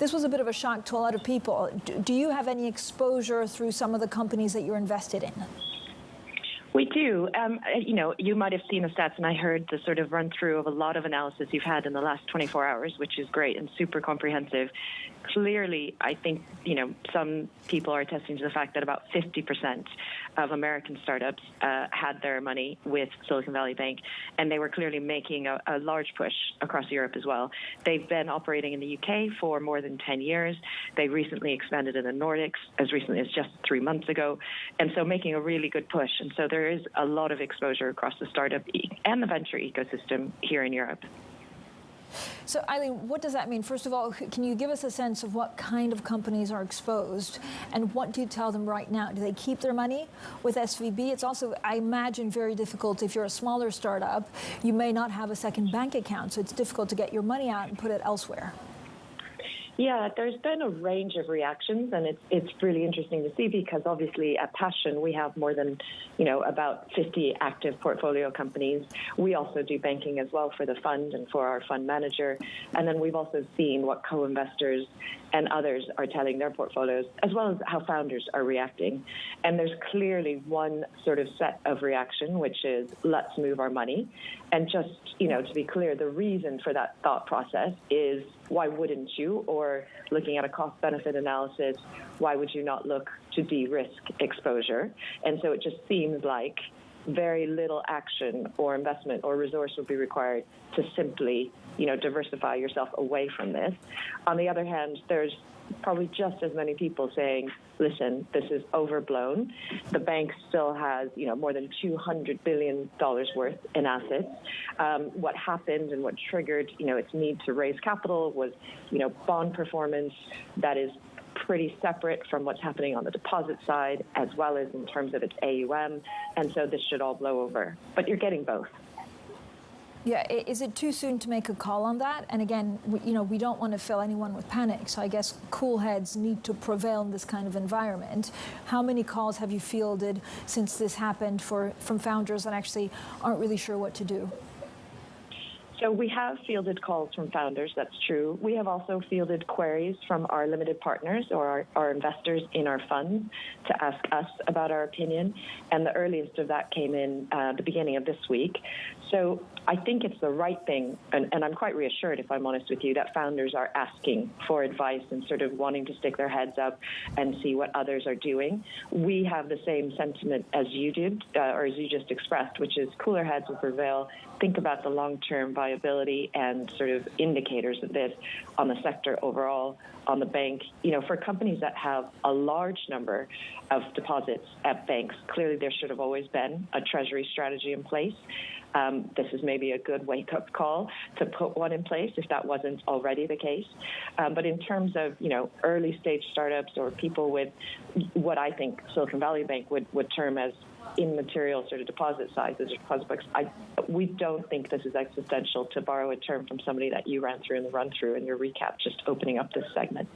This was a bit of a shock to a lot of people. Do you have any exposure through some of the companies that you're invested in? We do. You might have seen the stats, and I heard the sort of run through of a lot of analysis you've had in the last 24 hours, which is great and super comprehensive. Clearly, I think, some people are attesting to the fact that about 50% of American startups had their money with Silicon Valley Bank, and they were clearly making a large push across Europe as well. They've been operating in the UK for more than 10 years. They recently expanded in the Nordics as recently as just 3 months ago, and so making a really good push. And so there is a lot of exposure across the startup and the venture ecosystem here in Europe. So, Eileen, what does that mean? First of all, can you give us a sense of what kind of companies are exposed, and what do you tell them right now? Do they keep their money with SVB? It's also, I imagine, very difficult if you're a smaller startup. You may not have a second bank account, so it's difficult to get your money out and put it elsewhere. Yeah, there's been a range of reactions, and it's really interesting to see because obviously at Passion we have more than, about 50 active portfolio companies. We also do banking as well for the fund and for our fund manager. And then we've also seen what co-investors and others are telling their portfolios, as well as how founders are reacting. And there's clearly one sort of set of reaction, which is let's move our money. And just, to be clear, the reason for that thought process is why wouldn't you? Or looking at a cost-benefit analysis, why would you not look to de-risk exposure? And so it just seems like very little action or investment or resource would be required to simply, diversify yourself away from this. On the other hand, there's probably just as many people saying, listen, this is overblown. The bank still has, more than $200 billion worth in assets. What happened and what triggered, its need to raise capital was, bond performance that is pretty separate from what's happening on the deposit side, as well as in terms of its AUM. And so this should all blow over. But you're getting both. Yeah, is it too soon to make a call on that? And again, we don't want to fill anyone with panic. So I guess cool heads need to prevail in this kind of environment. How many calls have you fielded since this happened from founders that actually aren't really sure what to do? So we have fielded calls from founders, that's true. We have also fielded queries from our limited partners or our investors in our funds to ask us about our opinion. And the earliest of that came in the beginning of this week. So I think it's the right thing, and I'm quite reassured, if I'm honest with you, that founders are asking for advice and sort of wanting to stick their heads up and see what others are doing. We have the same sentiment as you did, or as you just expressed, which is cooler heads will prevail. Think about the long-term viability and sort of indicators of this on the sector overall, on the bank. For companies that have a large number of deposits at banks, clearly there should have always been a treasury strategy in place. This is maybe a good wake-up call to put one in place if that wasn't already the case. But in terms of, early-stage startups or people with what I think Silicon Valley Bank would term as immaterial sort of deposit sizes or deposit books, we don't think this is existential, to borrow a term from somebody that you ran through in the run-through in your recap, just opening up this segment.